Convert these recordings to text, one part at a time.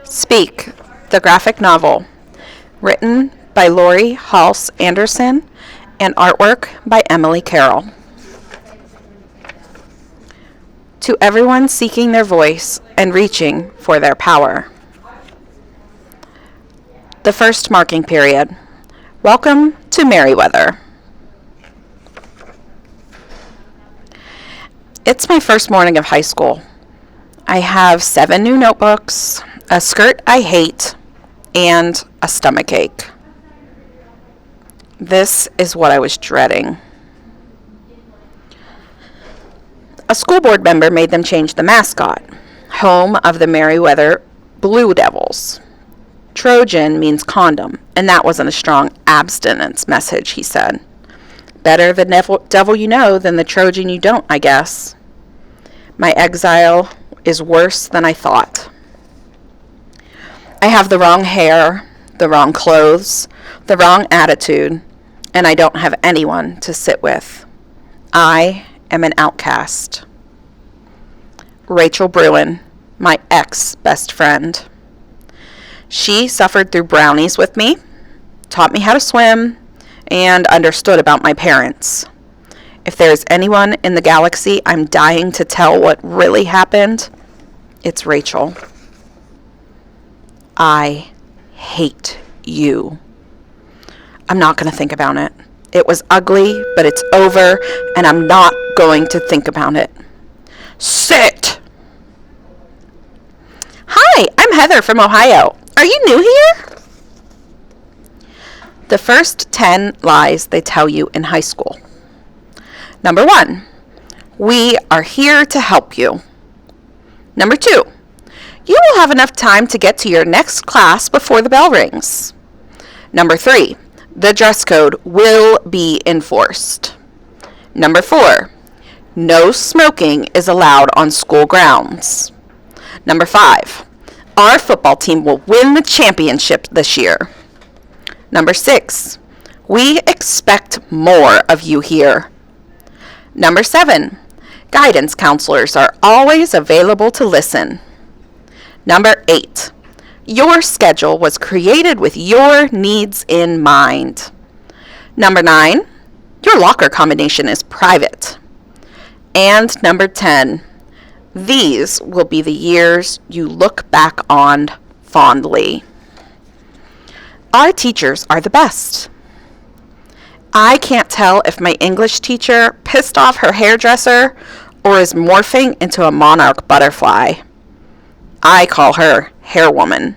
Speak, the graphic novel, written by Lori Halse Anderson and artwork by Emily Carroll. To everyone seeking their voice and reaching for their power. The first marking period. Welcome to Merriweather. It's my first morning of high school. I have 7 new notebooks, a skirt I hate, and a stomach ache. This is what I was dreading. A school board member made them change the mascot, home of the Merriweather Blue Devils. Trojan means condom, and that wasn't a strong abstinence message, he said. Better the devil you know than the Trojan you don't, I guess. My exile is worse than I thought. I have the wrong hair, the wrong clothes, the wrong attitude, and I don't have anyone to sit with. I am an outcast. Rachel Bruin, my ex-best friend. She suffered through brownies with me, taught me how to swim, and understood about my parents. If there's anyone in the galaxy I'm dying to tell what really happened, it's Rachel. I hate you. I'm not going to think about it. It was ugly, but it's over, and I'm not going to think about it. Sit! Hi, I'm Heather from Ohio. Are you new here? The first 10 lies they tell you in high school. Number 1, we are here to help you. Number 2, you will have enough time to get to your next class before the bell rings. Number 3, the dress code will be enforced. Number 4, no smoking is allowed on school grounds. Number 5, our football team will win the championship this year. Number 6, we expect more of you here. Number 7, guidance counselors are always available to listen. Number 8, your schedule was created with your needs in mind. Number 9, your locker combination is private. And number 10, these will be the years you look back on fondly. Our teachers are the best. I can't tell if my English teacher pissed off her hairdresser or is morphing into a monarch butterfly. I call her Hair Woman.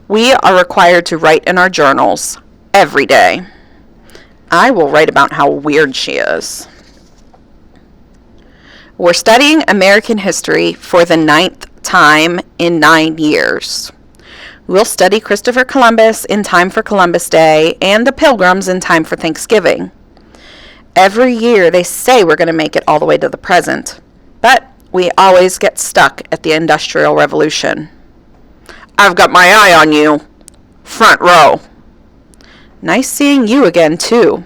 We are required to write in our journals every day. I will write about how weird she is. We're studying American history for the 9th time in 9 years. We'll study Christopher Columbus in time for Columbus Day and the Pilgrims in time for Thanksgiving. Every year they say we're going to make it all the way to the present, but we always get stuck at the Industrial Revolution. I've got my eye on you. Front row. Nice seeing you again, too.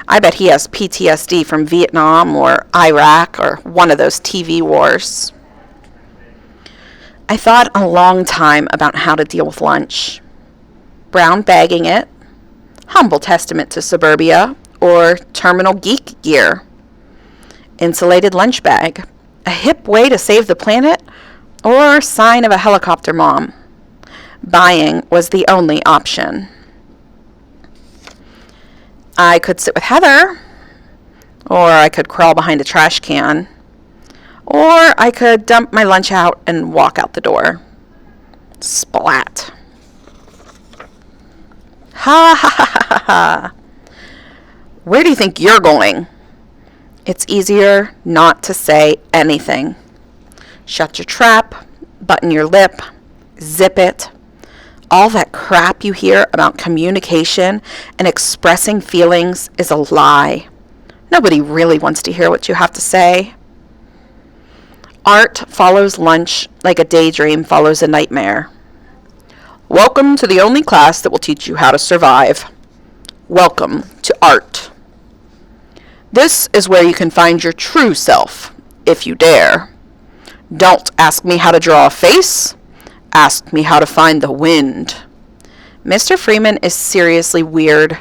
I bet he has PTSD from Vietnam or Iraq or one of those TV wars. I thought a long time about how to deal with lunch. Brown bagging it, humble testament to suburbia, or terminal geek gear. Insulated lunch bag, a hip way to save the planet, or sign of a helicopter mom. Buying was the only option. I could sit with Heather, or I could crawl behind a trash can, or I could dump my lunch out and walk out the door. Splat. Ha ha ha ha ha. Where do you think you're going? It's easier not to say anything. Shut your trap, button your lip, zip it. All that crap you hear about communication and expressing feelings is a lie. Nobody really wants to hear what you have to say. Art follows lunch like a daydream follows a nightmare. Welcome to the only class that will teach you how to survive. Welcome to art. This is where you can find your true self, if you dare. Don't ask me how to draw a face. asked me how to find the wind. Mr. Freeman is seriously weird.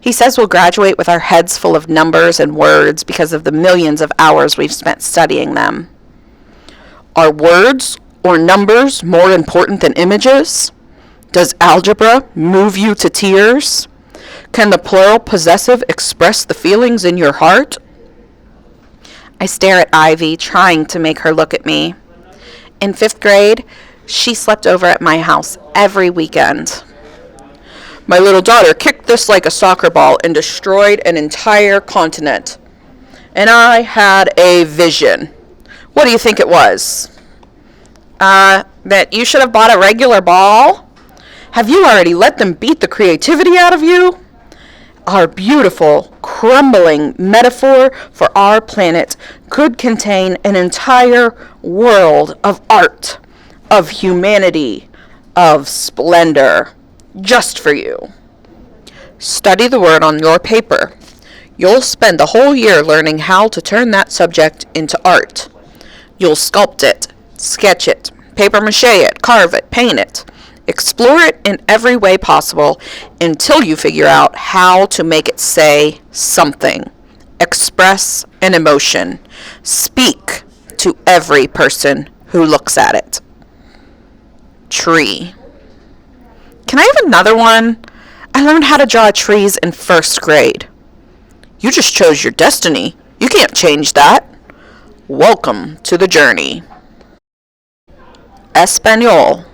He says we'll graduate with our heads full of numbers and words because of the millions of hours we've spent studying them. Are words or numbers more important than images? Does algebra move you to tears? Can the plural possessive express the feelings in your heart? I stare at Ivy, trying to make her look at me. In 5th grade, she slept over at my house every weekend. My little daughter kicked this like a soccer ball and destroyed an entire continent. And I had a vision. What do you think it was? That you should have bought a regular ball? Have you already let them beat the creativity out of you? Our beautiful, crumbling metaphor for our planet could contain an entire world of art, of humanity, of splendor, just for you. Study the word on your paper. You'll spend the whole year learning how to turn that subject into art. You'll sculpt it, sketch it, papier-mâché it, carve it, paint it. Explore it in every way possible until you figure out how to make it say something, express an emotion, speak to every person who looks at it. Tree. Can I have another one? I learned how to draw trees in 1st grade. You just chose your destiny. You can't change that. Welcome to the journey. Español.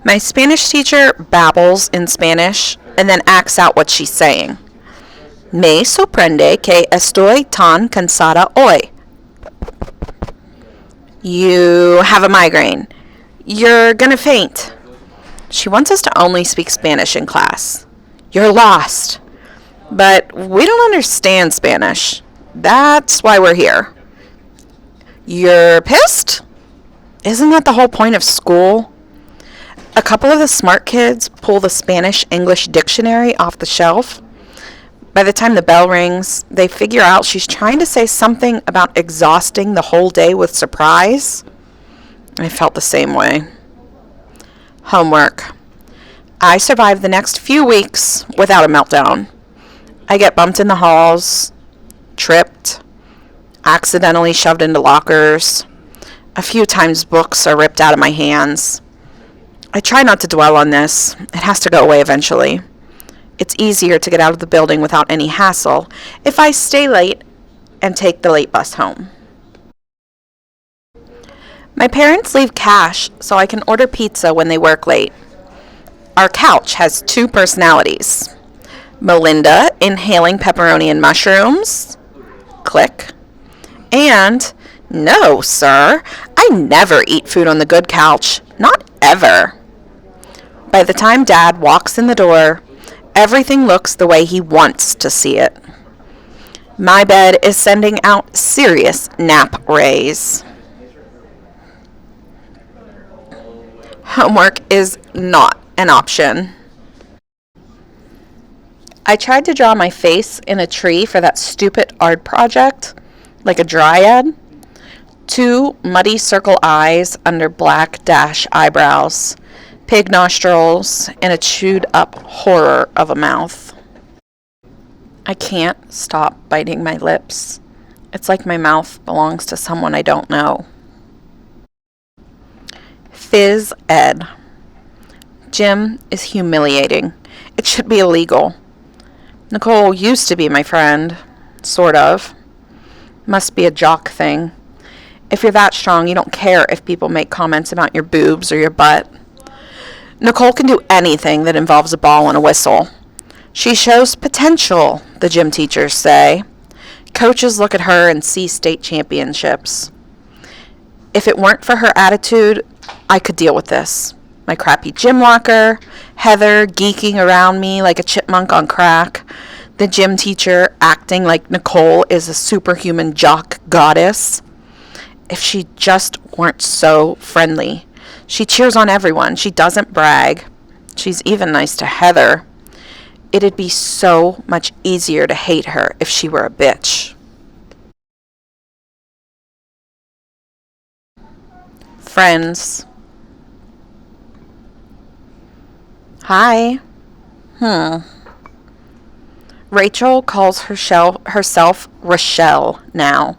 My Spanish teacher babbles in Spanish and then acts out what she's saying. Me sorprende que estoy tan cansada hoy. You have a migraine. You're gonna faint. She wants us to only speak Spanish in class. You're lost. But we don't understand Spanish. That's why we're here. You're pissed? Isn't that the whole point of school? A couple of the smart kids pull the Spanish-English dictionary off the shelf. By the time the bell rings, they figure out she's trying to say something about exhausting the whole day with surprise. I felt the same way. Homework. I survived the next few weeks without a meltdown. I get bumped in the halls, tripped, accidentally shoved into lockers. A few times books are ripped out of my hands. I try not to dwell on this. It has to go away eventually. It's easier to get out of the building without any hassle if I stay late and take the late bus home. My parents leave cash so I can order pizza when they work late. Our couch has 2 personalities. Melinda inhaling pepperoni and mushrooms. Click. And, no, sir, I never eat food on the good couch. Not ever. By the time Dad walks in the door, everything looks the way he wants to see it. My bed is sending out serious nap rays. Homework is not an option. I tried to draw my face in a tree for that stupid art project, like a dryad. 2 muddy circle eyes under black dash eyebrows, pig nostrils, and a chewed up horror of a mouth. I can't stop biting my lips. It's like my mouth belongs to someone I don't know. Phys ed. Gym is humiliating. It should be illegal. Nicole used to be my friend. Sort of. Must be a jock thing. If you're that strong, you don't care if people make comments about your boobs or your butt. Nicole can do anything that involves a ball and a whistle. She shows potential, the gym teachers say. Coaches look at her and see state championships. If it weren't for her attitude, I could deal with this. My crappy gym locker, Heather geeking around me like a chipmunk on crack, the gym teacher acting like Nicole is a superhuman jock goddess. If she just weren't so friendly. She cheers on everyone. She doesn't brag. She's even nice to Heather. It'd be so much easier to hate her if she were a bitch. Friends. Hi. Rachel calls herself Rochelle now.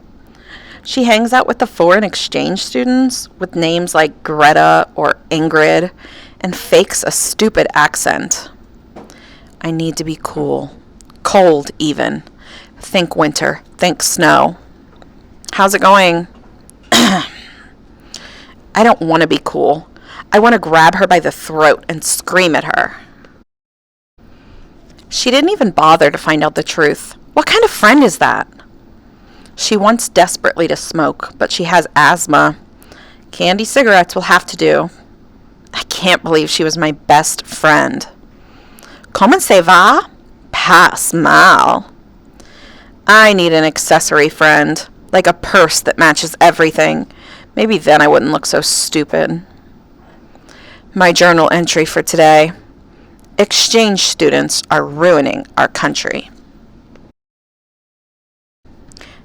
She hangs out with the foreign exchange students with names like Greta or Ingrid and fakes a stupid accent. I need to be cool. Cold, even. Think winter. Think snow. How's it going? I don't want to be cool. I want to grab her by the throat and scream at her. She didn't even bother to find out the truth. What kind of friend is that? She wants desperately to smoke, but she has asthma. Candy cigarettes will have to do. I can't believe she was my best friend. Comment ça va? Pas mal. I need an accessory friend, like a purse that matches everything. Maybe then I wouldn't look so stupid. My journal entry for today. Exchange students are ruining our country.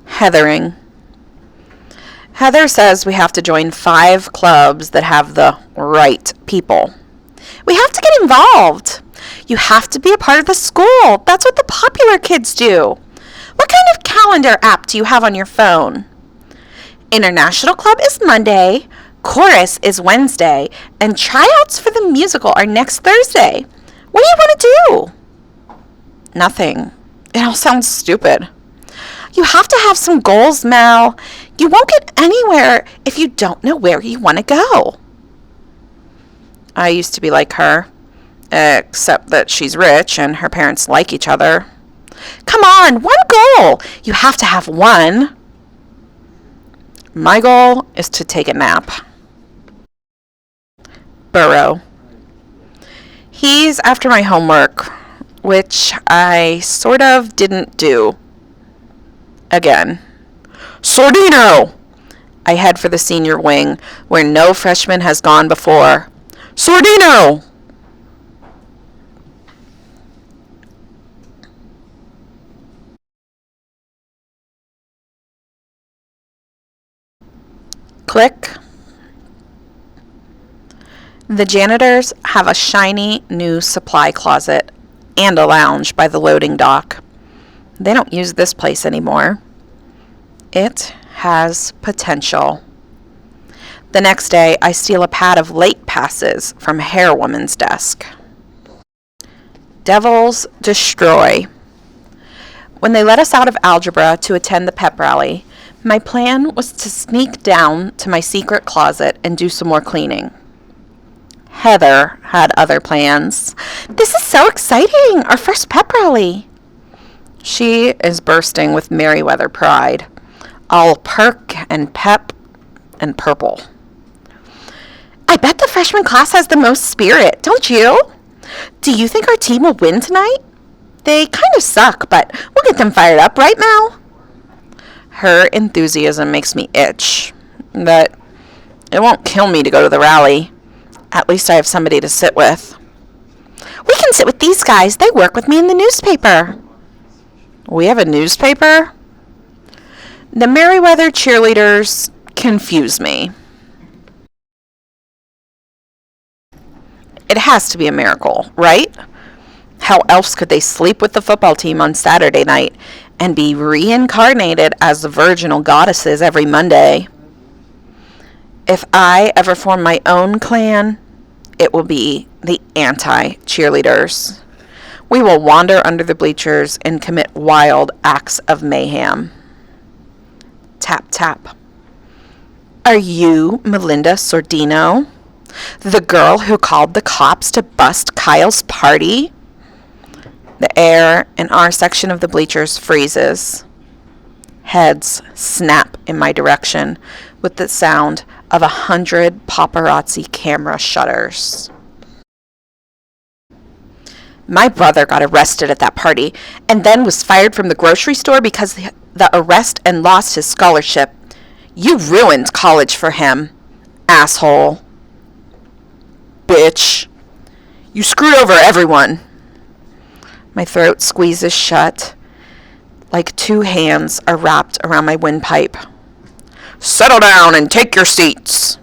Heathering. Heather says we have to join 5 clubs that have the right people. We have to get involved. You have to be a part of the school. That's what the popular kids do. What kind of calendar app do you have on your phone? International Club is Monday, Chorus is Wednesday, and tryouts for the musical are next Thursday. What do you want to do? Nothing. It all sounds stupid. You have to have some goals, Mel. You won't get anywhere if you don't know where you want to go. I used to be like her, except that she's rich and her parents like each other. Come on, one goal. You have to have one. My goal is to take a nap. Burrow. He's after my homework, which I sort of didn't do. Again. Sordino! I head for the senior wing, where no freshman has gone before. Sordino! Click. The janitors have a shiny new supply closet and a lounge by the loading dock. They don't use this place anymore. It has potential. The next day, I steal a pad of late passes from Hair Woman's desk. Devils destroy. When they let us out of algebra to attend the pep rally, my plan was to sneak down to my secret closet and do some more cleaning. Heather had other plans. This is so exciting! Our first pep rally! She is bursting with Merryweather pride, all perk and pep and purple. I bet the freshman class has the most spirit, don't you? Do you think our team will win tonight? They kind of suck, but we'll get them fired up, right, Mel? Her enthusiasm makes me itch, but it won't kill me to go to the rally. At least I have somebody to sit with. We can sit with these guys. They work with me in the newspaper. We have a newspaper? The Merryweather cheerleaders confuse me. It has to be a miracle, right? How else could they sleep with the football team on Saturday night and be reincarnated as the virginal goddesses every Monday? If I ever form my own clan, it will be the anti-cheerleaders. We will wander under the bleachers and commit wild acts of mayhem. Tap, tap. Are you Melinda Sordino? The girl who called the cops to bust Kyle's party? The air in our section of the bleachers freezes. Heads snap in my direction with the sound of 100 paparazzi camera shutters. My brother got arrested at that party and then was fired from the grocery store because of the arrest and lost his scholarship. You ruined college for him, asshole. Bitch. You screwed over everyone. My throat squeezes shut, like 2 hands are wrapped around my windpipe. Settle down and take your seats.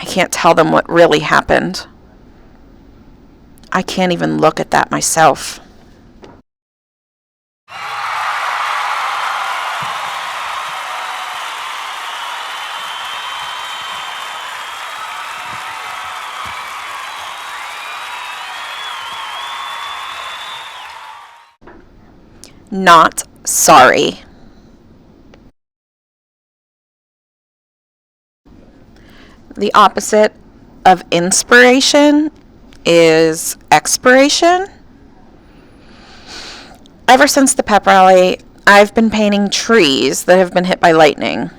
I can't tell them what really happened. I can't even look at that myself. Not sorry. The opposite of inspiration is expiration. Ever since the pep rally, I've been painting trees that have been hit by lightning.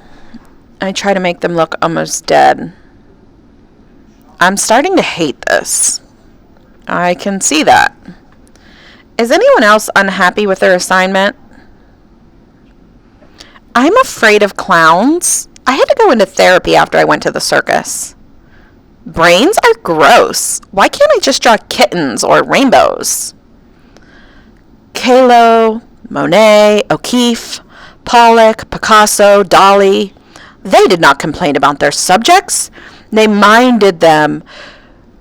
I try to make them look almost dead. I'm starting to hate this. I can see that. Is anyone else unhappy with their assignment? I'm afraid of clowns. I had to go into therapy after I went to the circus. Brains are gross. Why can't I just draw kittens or rainbows? Kahlo, Monet, O'Keeffe, Pollock, Picasso, Dali. They did not complain about their subjects. They mined them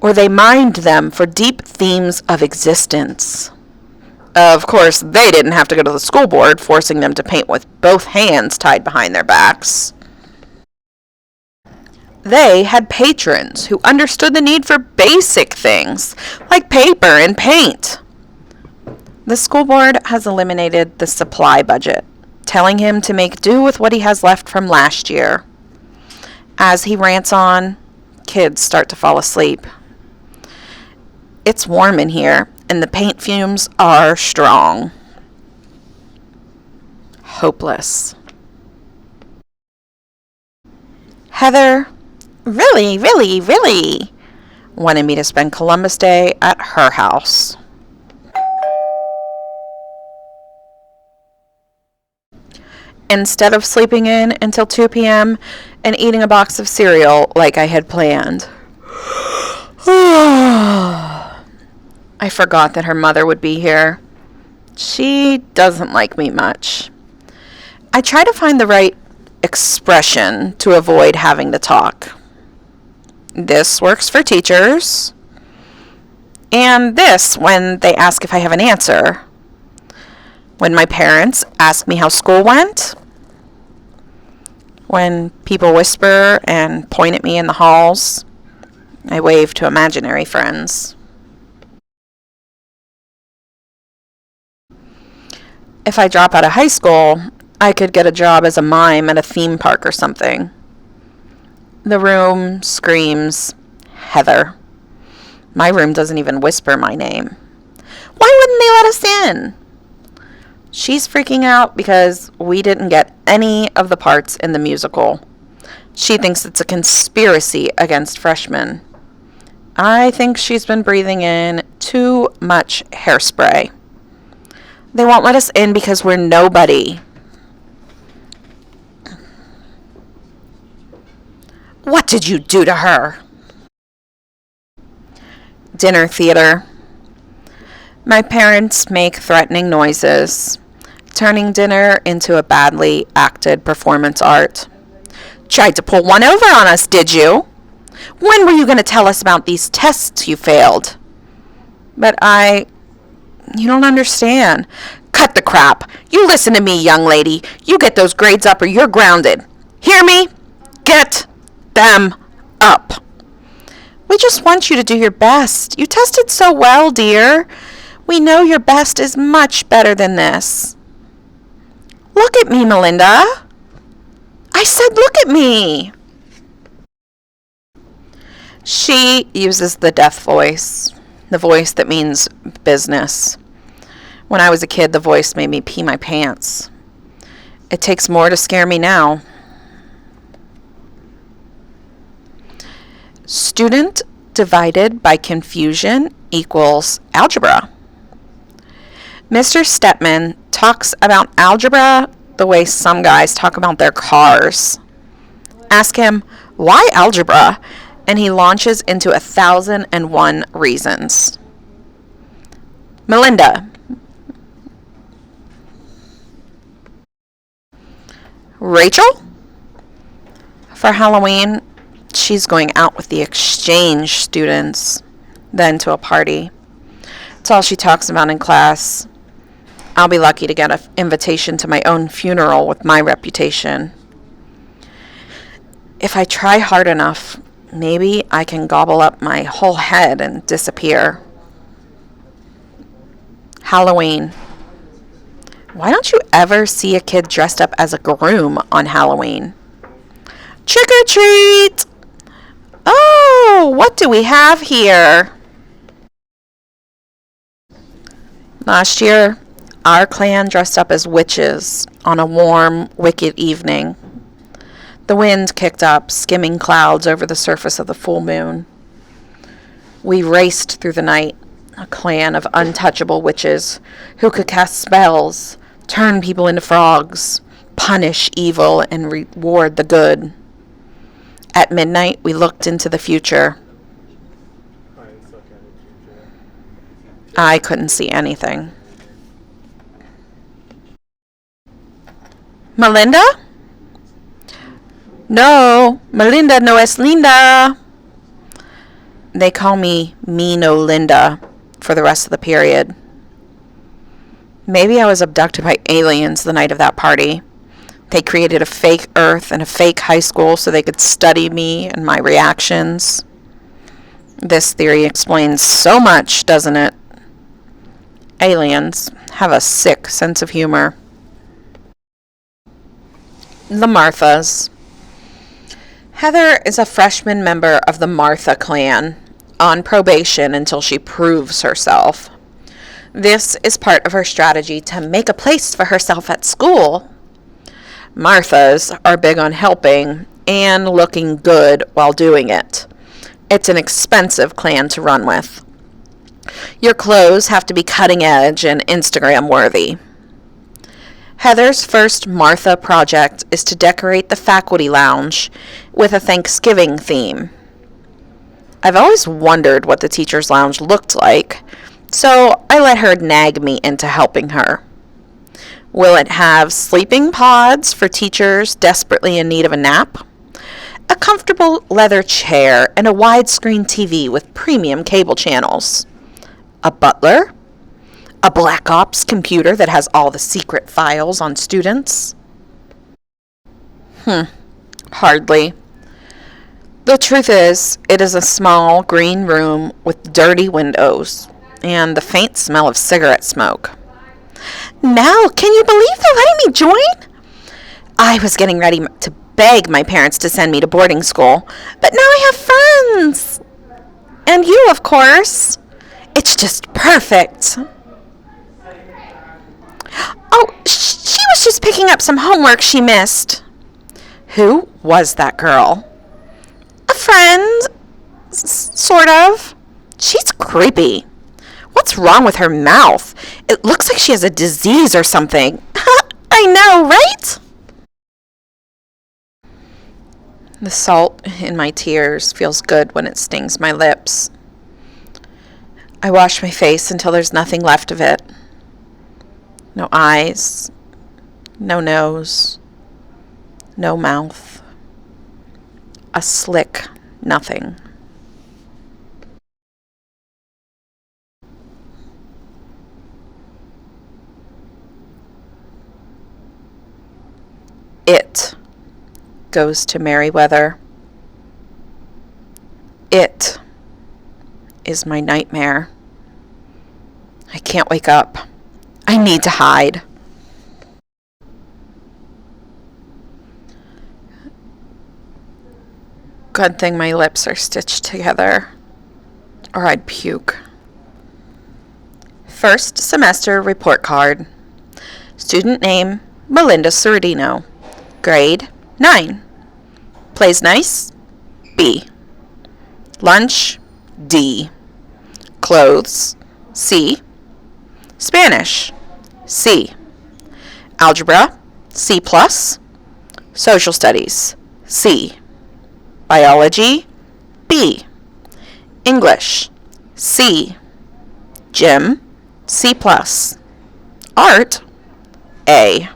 for deep themes of existence. Of course, they didn't have to go to the school board, forcing them to paint with both hands tied behind their backs. They had patrons who understood the need for basic things, like paper and paint. The school board has eliminated the supply budget, telling him to make do with what he has left from last year. As he rants on, kids start to fall asleep. It's warm in here, and the paint fumes are strong. Hopeless. Heather really wanted me to spend Columbus Day at her house. Instead of sleeping in until 2 p.m. and eating a box of cereal like I had planned. I forgot that her mother would be here. She doesn't like me much. I try to find the right expression to avoid having to talk. This works for teachers. And this when they ask if I have an answer. When my parents ask me how school went. When people whisper and point at me in the halls. I wave to imaginary friends. If I drop out of high school, I could get a job as a mime at a theme park or something. The room screams, Heather. My room doesn't even whisper my name. Why wouldn't they let us in? She's freaking out because we didn't get any of the parts in the musical. She thinks it's a conspiracy against freshmen. I think she's been breathing in too much hairspray. They won't let us in because we're nobody. What did you do to her? Dinner theater. My parents make threatening noises, turning dinner into a badly acted performance art. Tried to pull one over on us, did you? When were you going to tell us about these tests you failed? But you don't understand. Cut the crap. You listen to me, young lady. You get those grades up or you're grounded. Hear me? Get them up. We just want you to do your best. You tested so well, dear. We know your best is much better than this. Look at me, Melinda. I said look at me. She uses the death voice, the voice that means business. When I was a kid, the voice made me pee my pants. It takes more to scare me now. Student divided by confusion equals algebra. Mr. Stepman talks about algebra the way some guys talk about their cars. Ask him, why algebra? And he launches into 1,001 reasons. Melinda. Rachel? For Halloween, she's going out with the exchange students, then to a party. It's all she talks about in class. I'll be lucky to get an invitation to my own funeral with my reputation. If I try hard enough, maybe I can gobble up my whole head and disappear. Halloween. Why don't you ever see a kid dressed up as a groom on Halloween? Trick or treat! Oh, what do we have here? Last year, our clan dressed up as witches on a warm, wicked evening. The wind kicked up, skimming clouds over the surface of the full moon. We raced through the night, a clan of untouchable witches who could cast spells, turn people into frogs, punish evil, and reward the good. At midnight, we looked into the future. I couldn't see anything. Melinda? No, Melinda no es linda. They call me no Linda for the rest of the period. Maybe I was abducted by aliens the night of that party. They created a fake Earth and a fake high school so they could study me and my reactions. This theory explains so much, doesn't it? Aliens have a sick sense of humor. The Marthas. Heather is a freshman member of the Martha clan, on probation until she proves herself. This is part of her strategy to make a place for herself at school. Marthas are big on helping and looking good while doing it. It's an expensive clan to run with. Your clothes have to be cutting edge and Instagram worthy. Heather's first Martha project is to decorate the faculty lounge with a Thanksgiving theme. I've always wondered what the teacher's lounge looked like, so I let her nag me into helping her. Will it have sleeping pods for teachers desperately in need of a nap? A comfortable leather chair and a widescreen TV with premium cable channels? A butler? A Black Ops computer that has all the secret files on students? Hardly. The truth is, it is a small green room with dirty windows and the faint smell of cigarette smoke. Mel, can you believe they're letting me join? I was getting ready to beg my parents to send me to boarding school, but now I have friends. And you, of course. It's just perfect. Oh, she was just picking up some homework she missed. Who was that girl? A friend, sort of. She's creepy. What's wrong with her mouth? It looks like she has a disease or something. I know, right? The salt in my tears feels good when it stings my lips. I wash my face until there's nothing left of it. No eyes, no nose, no mouth. A slick nothing. It goes to Merriweather. It is my nightmare. I can't wake up. I need to hide. Good thing my lips are stitched together, or I'd puke. First semester report card. Student name, Melinda Sorrentino. Grade, 9. Plays nice, B. Lunch, D. Clothes, C. Spanish, C. Algebra, C+. Social studies, C. Biology, B. English, C. Gym, C+. Art, A.